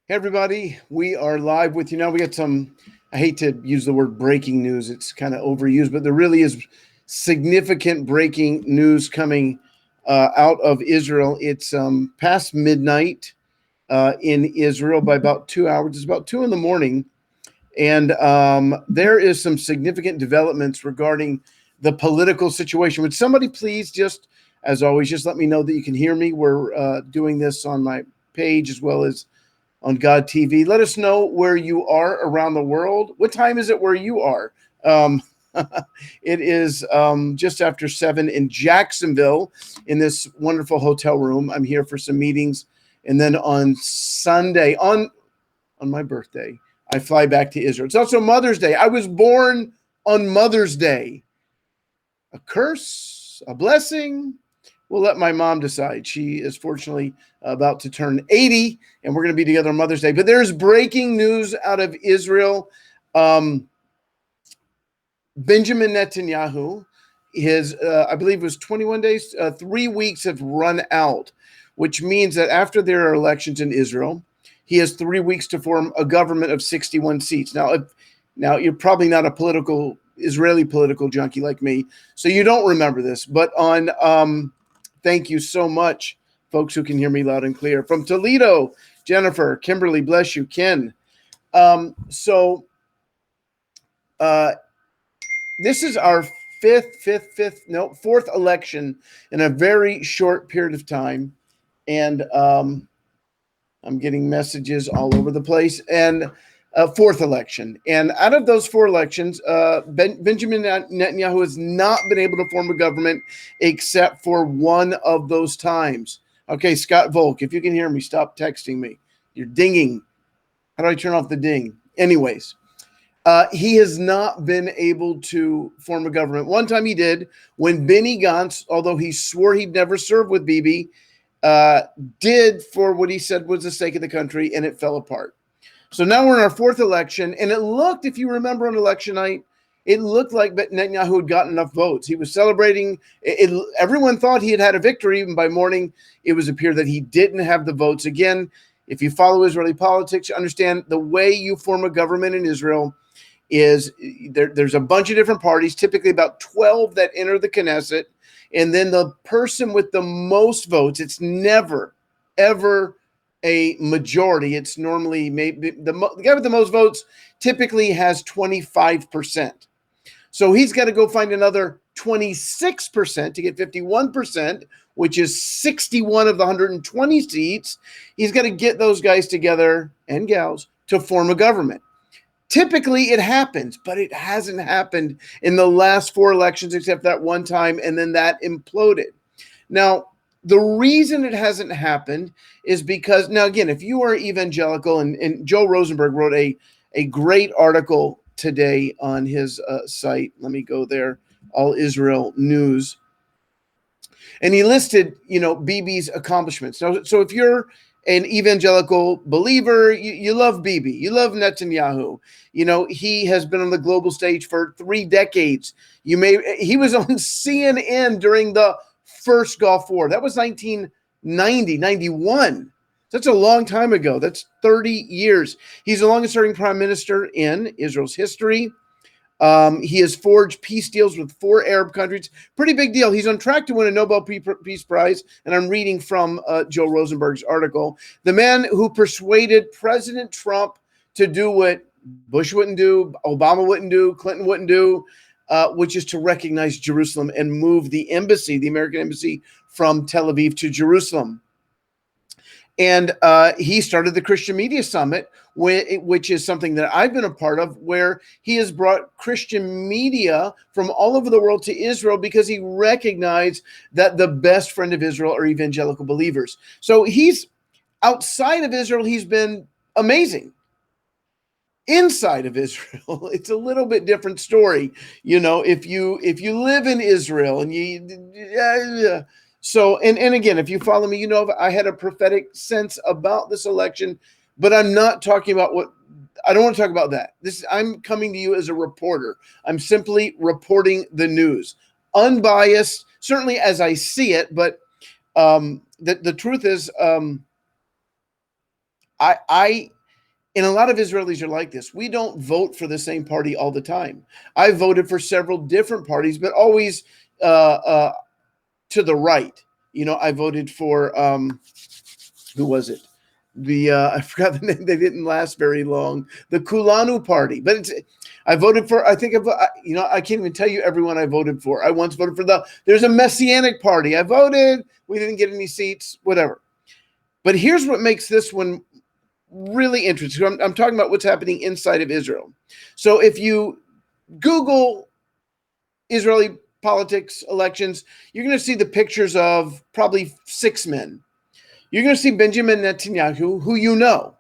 Hey, everybody. We are live with you now. We got some, I hate to use the word breaking news, it's kind of overused, but there really is significant breaking news coming out of Israel. It's past midnight in Israel by about 2 hours. It's about 2 in the morning. And there is some significant developments regarding the political situation. Would somebody please just, as always, just let me know that you can hear me? We're doing this on my page as well as on God TV. Let us know where you are around the world. What time is it where you are? Um, it is just after 7 in Jacksonville in this wonderful hotel room. I'm here for some meetings. And then on Sunday, on my birthday, I fly back to Israel. It's also Mother's Day. I was born on Mother's Day. A curse, a blessing. We'll let my mom decide. She is fortunately about to turn 80, and we're going to be together on Mother's Day. But there's breaking news out of Israel. Benjamin Netanyahu, I believe it was 21 days, 3 weeks have run out, which means that after there are elections in Israel, he has 3 weeks to form a government of 61 seats. Now you're probably not a Israeli political junkie like me, so you don't remember this. But thank you so much, folks who can hear me loud and clear. From Toledo, Jennifer, Kimberly, bless you, Ken. This is our fourth election in a very short period of time. And I'm getting messages all over the place. And fourth election. And out of those four elections, Benjamin Netanyahu has not been able to form a government except for one of those times. Okay, Scott Volk, if you can hear me, stop texting me. You're dinging. How do I turn off the ding? Anyways, he has not been able to form a government. One time he did when Benny Gantz, although he swore he'd never serve with Bibi, did for what he said was the sake of the country, and it fell apart. So now we're in our fourth election, and it looked, if you remember on election night, it looked like Netanyahu had gotten enough votes. He was celebrating. Everyone thought he had had a victory, and by morning, it was appeared that he didn't have the votes. Again, if you follow Israeli politics, you understand the way you form a government in Israel is there's a bunch of different parties, typically about 12 that enter the Knesset, and then the person with the most votes, it's never, ever a majority. It's normally maybe the guy with the most votes typically has 25%. So he's got to go find another 26% to get 51%, which is 61 of the 120 seats. He's got to get those guys together and gals to form a government. Typically it happens, but it hasn't happened in the last four elections except that one time, and then that imploded. Now, the reason it hasn't happened is because, now again, if you are evangelical, and Joe Rosenberg wrote a great article today on his site. Let me go there, All Israel News. And he listed, Bibi's accomplishments. So if you're an evangelical believer, you love Bibi, you love Netanyahu. He has been on the global stage for 3 decades. He was on CNN during the first Gulf War. That was 1990, 91. That's a long time ago. That's 30 years. He's the longest serving prime minister in Israel's history. He has forged peace deals with 4 Arab countries. Pretty big deal. He's on track to win a Nobel Peace Prize, and I'm reading from Joe Rosenberg's article. The man who persuaded President Trump to do what Bush wouldn't do, Obama wouldn't do, Clinton wouldn't do, which is to recognize Jerusalem and move the embassy, the American embassy, from Tel Aviv to Jerusalem. And he started the Christian Media Summit, which is something that I've been a part of, where he has brought Christian media from all over the world to Israel because he recognized that the best friend of Israel are evangelical believers. So he's outside of Israel, he's been amazing. Inside of Israel, it's a little bit different story. If you live in Israel and so, and again, if you follow me, I had a prophetic sense about this election, but I'm not talking about I don't want to talk about that. I'm coming to you as a reporter. I'm simply reporting the news, unbiased, certainly as I see it. But the truth is, I And a lot of Israelis are like this. We don't vote for the same party all the time. I voted for several different parties, but always to the right. I voted for who was it? I forgot the name. They didn't last very long. The Kulanu Party, but I voted for. I think I can't even tell you everyone I voted for. I once voted for there's a Messianic Party. I voted. We didn't get any seats. Whatever. But here's what makes this one really interesting. I'm talking about what's happening inside of Israel. So if you Google Israeli politics, elections, you're going to see the pictures of probably 6 men. You're going to see Benjamin Netanyahu, who you know.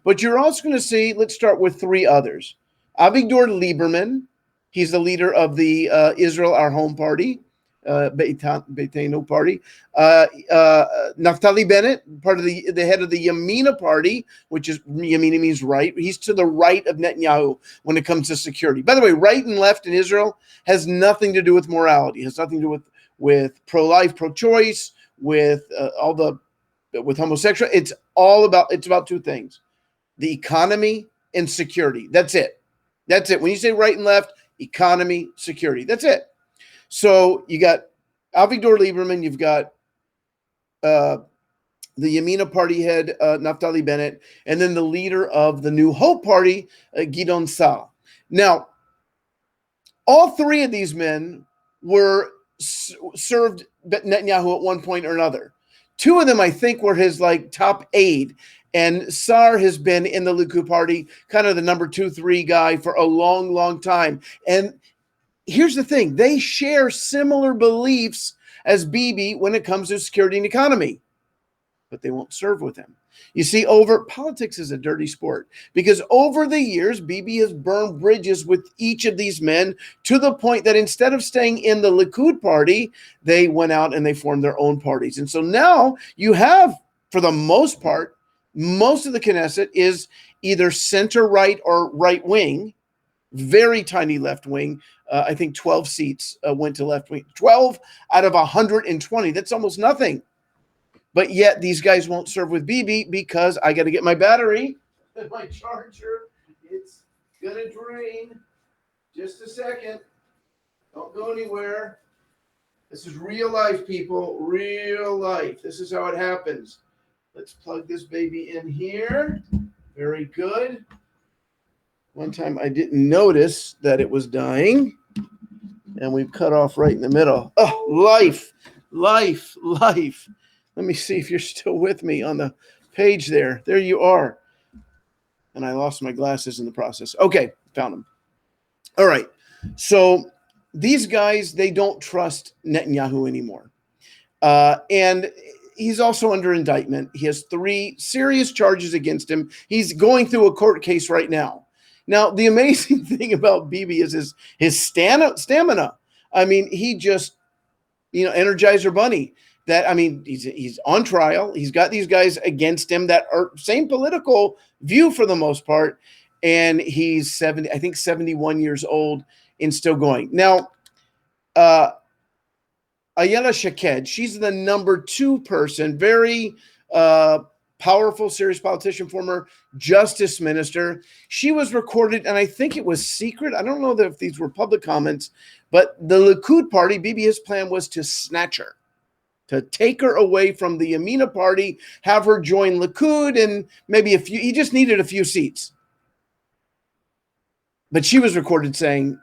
But you're also going to see, let's start with 3 others. Avigdor Lieberman, he's the leader of the Israel Our Home Party, Beitenu Party. Naftali Bennett, part of the head of the Yamina Party, which is Yamina means right. He's to the right of Netanyahu when it comes to security. By the way, right and left in Israel has nothing to do with morality. It has nothing to do with pro-life, pro-choice, with with homosexual. It's about 2 things: the economy and security. That's it. When you say right and left, economy, security. That's it. So you got Avigdor Lieberman, you've got the Yamina Party head, Naftali Bennett, and then the leader of the New Hope Party, Gideon Sa'ar. Now, all 3 of these men served Netanyahu at one point or another. 2 of them, I think, were his top aide, and Sa'ar has been in the Likud Party, kind of the number 2, 3 guy for a long, long time. And here's the thing. They share similar beliefs as Bibi when it comes to security and economy, but they won't serve with him. You see, politics is a dirty sport, because over the years, Bibi has burned bridges with each of these men to the point that instead of staying in the Likud party, they went out and they formed their own parties. And so now you have, for the most part, most of the Knesset is either center right or right wing, very tiny left wing. I think 12 seats went to left wing. 12 out of 120. That's almost nothing. But yet these guys won't serve with Bibi because I got to get my battery and my charger. It's going to drain. Just a second. Don't go anywhere. This is real life, people. Real life. This is how it happens. Let's plug this baby in here. Very good. One time I didn't notice that it was dying, and we've cut off right in the middle. Oh, life. Let me see if you're still with me on the page there. There you are. And I lost my glasses in the process. Okay, found them. All right. So these guys, they don't trust Netanyahu anymore. And he's also under indictment. He has 3 serious charges against him. He's going through a court case right now. Now, the amazing thing about Bibi is his stamina. I mean, he just, Energizer Bunny. He's on trial. He's got these guys against him that are same political view for the most part. And he's 71 years old and still going. Now, Ayala Shaked, she's the number 2 person, very powerful, serious politician, former justice minister. She was recorded, and I think it was secret. I don't know if these were public comments, but the Likud party, Bibi's plan was to snatch her, to take her away from the Yamina party, have her join Likud, and maybe he just needed a few seats. But she was recorded saying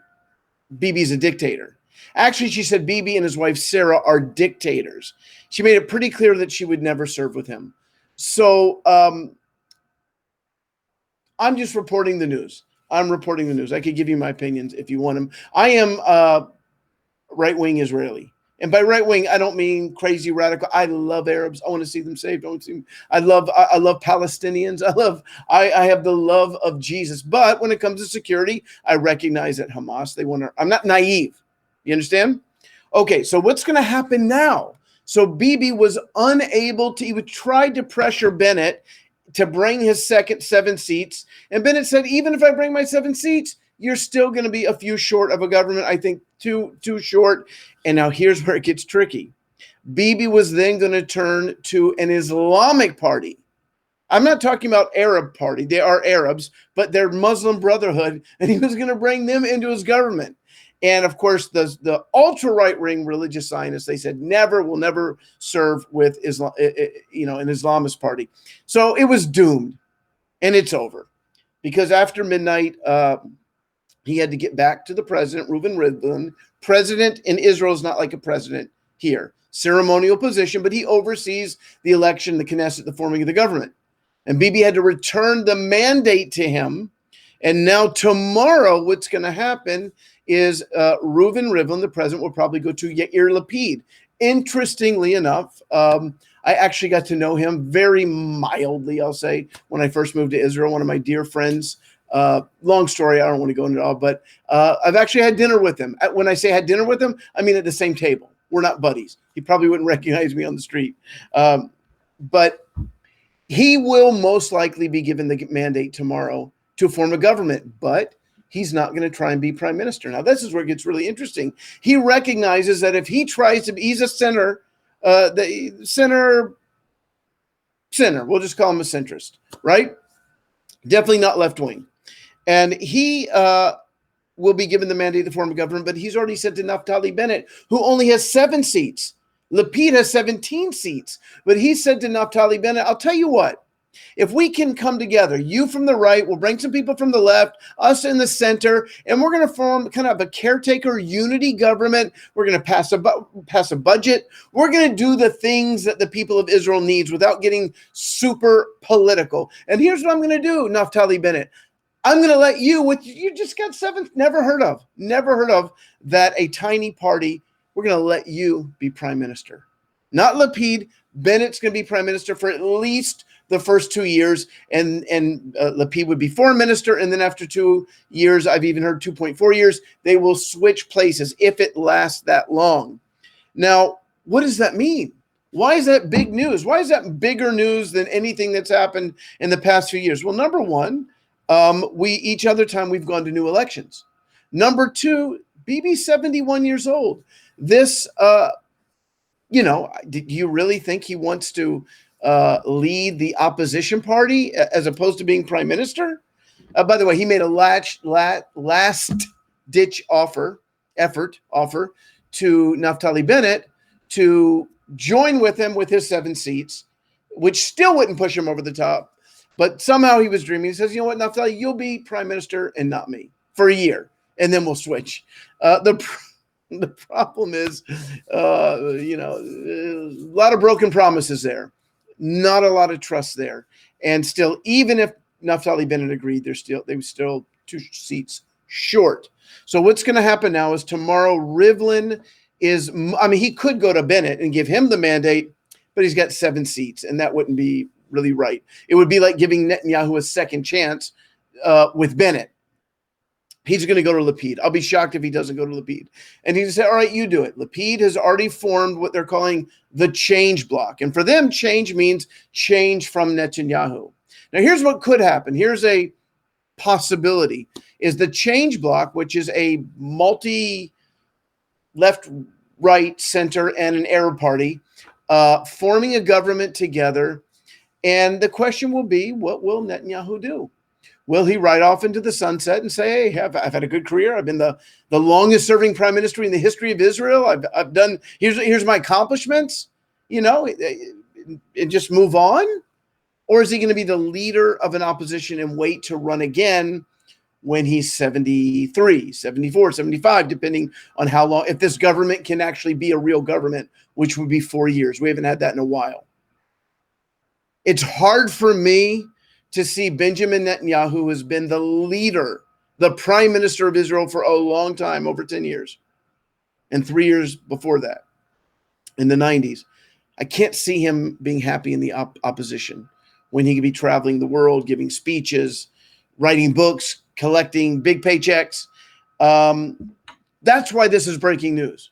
Bibi's a dictator. Actually, she said Bibi and his wife Sarah are dictators. She made it pretty clear that she would never serve with him. So I'm just reporting the news. I'm reporting the news. I could give you my opinions if you want them. I am right-wing Israeli. And by right-wing, I don't mean crazy radical. I love Arabs. I want to see them saved. I love Palestinians. I have the love of Jesus. But when it comes to security, I recognize that Hamas, I'm not naive. You understand? Okay, so what's going to happen now? So Bibi was unable to, he tried to pressure Bennett to bring his second 7 seats. And Bennett said, even if I bring my 7 seats, you're still going to be a few short of a government. I think too short. And now here's where it gets tricky. Bibi was then going to turn to an Islamic party I'm not talking about Arab party. They are Arabs, but they're Muslim Brotherhood, and he was going to bring them into his government. And of course, the ultra right wing religious Zionists, they said never, will never serve with Islam, an Islamist party. So it was doomed, and it's over because after midnight, he had to get back to the president, Reuven Rivlin. President in Israel is not like a president here, ceremonial position, but he oversees the election, the Knesset, the forming of the government. And Bibi had to return the mandate to him. And now tomorrow, what's going to happen is Reuven Rivlin, the president, will probably go to Yair Lapid. Interestingly enough, I actually got to know him very mildly, I'll say, when I first moved to Israel. One of my dear friends, long story, I don't want to go into it all, but I've actually had dinner with him. When I say had dinner with him, I mean at the same table. We're not buddies. He probably wouldn't recognize me on the street. But he will most likely be given the mandate tomorrow to form a government, but he's not going to try and be prime minister. Now, this is where it gets really interesting. He recognizes that if he tries to be, he's a center, center, we'll just call him a centrist, right? Definitely not left wing. And he will be given the mandate to form a government, but he's already sent to Naftali Bennett, who only has 7 seats. Lapid has 17 seats, but he said to Naftali Bennett, I'll tell you what, if we can come together, you from the right, we'll bring some people from the left, us in the center, and we're going to form kind of a caretaker unity government. We're going to pass a budget. We're going to do the things that the people of Israel needs without getting super political. And here's what I'm going to do, Naftali Bennett. I'm going to let you, with you just got 7, never heard of that a tiny party. We're going to let you be prime minister. Not Lapid. Bennett's going to be prime minister for at least the first 2 years, and Lapid would be foreign minister, and then after 2 years, I've even heard 2.4 years, they will switch places if it lasts that long. What does that mean? Why is that big news? Why is that bigger news than anything that's happened in the past few years? Well, number one, each other time we've gone to new elections. Number two, Bibi's 71 years old. This, do you really think he wants to lead the opposition party as opposed to being prime minister? By the way, he made a last-ditch offer to Naftali Bennett to join with him with his 7 seats, which still wouldn't push him over the top. But somehow he was dreaming. He says, you know what, Naftali, you'll be prime minister and not me for a year, and then we'll switch. The problem is, a lot of broken promises there, not a lot of trust there. And still, even if Naftali Bennett agreed, they were still 2 seats short. So what's going to happen now is tomorrow, Rivlin he could go to Bennett and give him the mandate, but he's got 7 seats, and that wouldn't be really right. It would be like giving Netanyahu a second chance with Bennett. He's going to go to Lapid. I'll be shocked if he doesn't go to Lapid. And he said, all right, you do it. Lapid has already formed what they're calling the change block. And for them, change means change from Netanyahu. Now, here's what could happen. Here's a possibility, is the change block, which is a multi-left, right, center, and an Arab party, forming a government together. And the question will be, what will Netanyahu do? Will he ride off into the sunset and say, hey, I've had a good career. I've been the longest serving prime minister in the history of Israel. I've done, here's my accomplishments, and just move on? Or is he going to be the leader of an opposition and wait to run again when he's 73, 74, 75, depending on how long, if this government can actually be a real government, which would be 4 years. We haven't had that in a while. It's hard for me to see Benjamin Netanyahu, who has been the leader, the prime minister of Israel for a long time, over 10 years, and 3 years before that, in the 90s. I can't see him being happy in the opposition when he could be traveling the world, giving speeches, writing books, collecting big paychecks. That's why this is breaking news.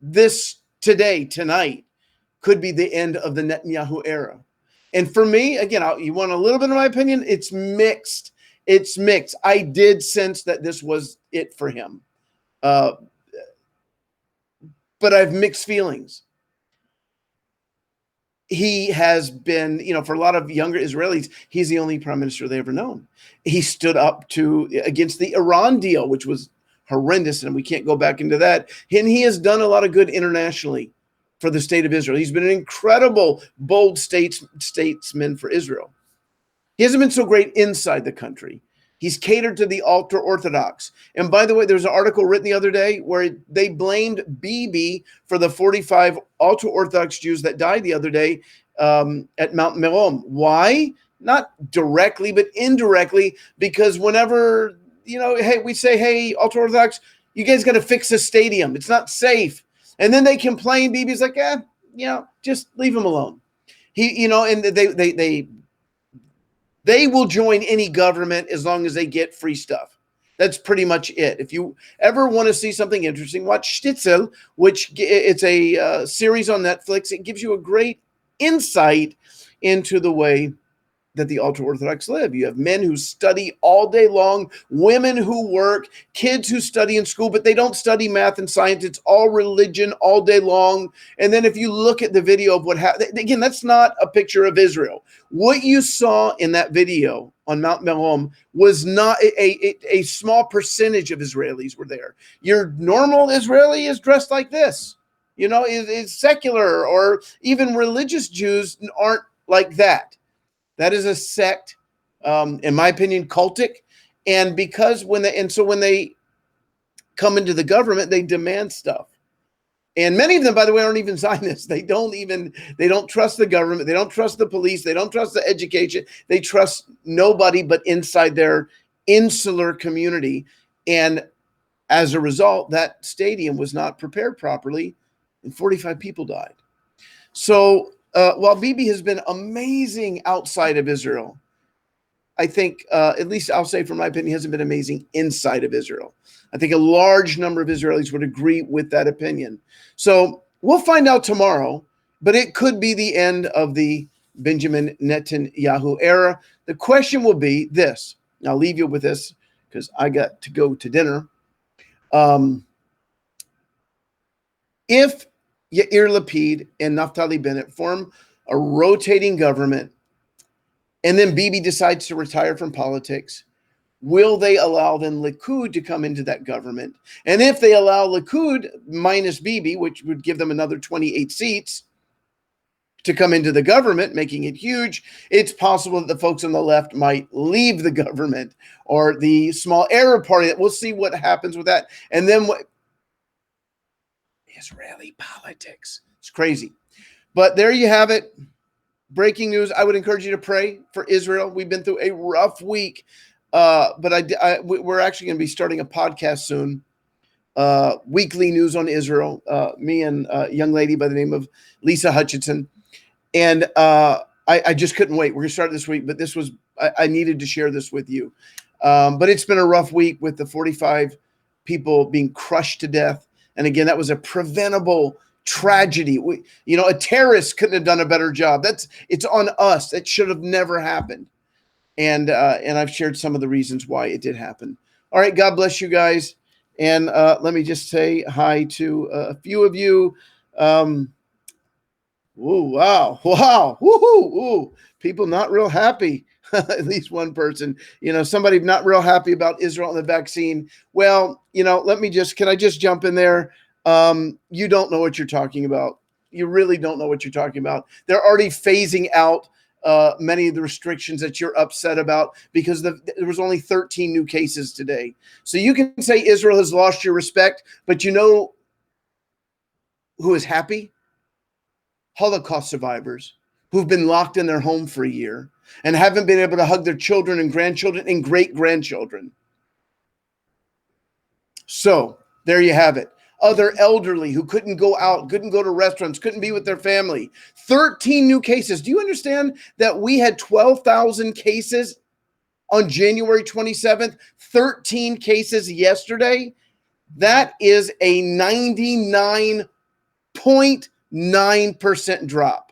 This tonight, could be the end of the Netanyahu era. And for me, again, you want a little bit of my opinion? It's mixed. It's mixed. I did sense that this was it for him. But I have mixed feelings. he has been, for a lot of younger Israelis, he's the only prime minister they ever known. He stood up against the Iran deal, which was horrendous, and we can't go back into that. And he has done a lot of good internationally for the state of Israel. He's been an incredible, bold statesman for Israel. He hasn't been so great inside the country. He's catered to the ultra-Orthodox. And by the way, there's an article written the other day where they blamed Bibi for the 45 ultra-Orthodox Jews that died the other day at Mount Meron. Why? Not directly, but indirectly, because whenever, we say, hey, ultra-Orthodox, you guys got to fix the stadium. It's not safe. And then they complain. Bibi's like, just leave him alone. And they will join any government as long as they get free stuff. That's pretty much it. If you ever want to see something interesting, watch Stitzel, which it's a series on Netflix. It gives you a great insight into the way that the ultra-Orthodox live. You have men who study all day long, women who work, kids who study in school, but they don't study math and science. It's all religion all day long. And then if you look at the video of what happened, again, that's not a picture of Israel. What you saw in that video on Mount Meron was not a small percentage of Israelis were there. Your normal Israeli is dressed like this, is secular, or even religious Jews aren't like that. That is a sect, in my opinion, cultic. And when they come into the government, they demand stuff. And many of them, by the way, aren't even Zionists. They don't trust the government. They don't trust the police. They don't trust the education. They trust nobody but inside their insular community. And as a result, that stadium was not prepared properly, and 45 people died. So while Bibi has been amazing outside of Israel, I think, at least I'll say from my opinion, he hasn't been amazing inside of Israel. I think a large number of Israelis would agree with that opinion. So we'll find out tomorrow, but it could be the end of the Benjamin Netanyahu era. The question will be this. And I'll leave you with this because I got to go to dinner. If Yair Lapid and Naftali Bennett form a rotating government, and then Bibi decides to retire from politics, will they allow then Likud to come into that government? And if they allow Likud minus Bibi, which would give them another 28 seats, to come into the government, making it huge, it's possible that the folks on the left might leave the government, or the small Arab party. We'll see what happens with that. And then Israeli politics. It's crazy. But there you have it. Breaking news. I would encourage you to pray for Israel. We've been through a rough week, but we're actually going to be starting a podcast soon. Weekly news on Israel. Me and a young lady by the name of Lisa Hutchinson. And I just couldn't wait. We're going to start this week, but I needed to share this with you. But it's been a rough week with the 45 people being crushed to death. And again, that was a preventable tragedy. A terrorist couldn't have done a better job. It's on us. That should have never happened. And I've shared some of the reasons why it did happen. All right. God bless you guys. And let me just say hi to a few of you. Ooh, wow. Woohoo. Ooh. People not real happy. At least one person, somebody not real happy about Israel and the vaccine. Well, can I just jump in there? You don't know what you're talking about. You really don't know what you're talking about. They're already phasing out many of the restrictions that you're upset about because there was only 13 new cases today. So you can say Israel has lost your respect, but you know who is happy? Holocaust survivors who've been locked in their home for a year and haven't been able to hug their children and grandchildren and great-grandchildren. So there you have it. Other elderly who couldn't go out, couldn't go to restaurants, couldn't be with their family. 13 new cases. Do you understand that we had 12,000 cases on January 27th? 13 cases yesterday. That is a 99.9% drop.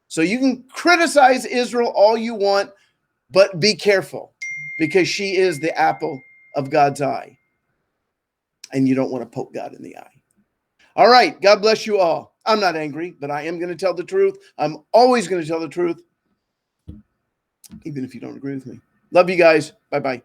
So you can criticize Israel all you want, but be careful because she is the apple of God's eye. And you don't want to poke God in the eye. All right. God bless you all. I'm not angry, but I am going to tell the truth. I'm always going to tell the truth, even if you don't agree with me. Love you guys. Bye-bye.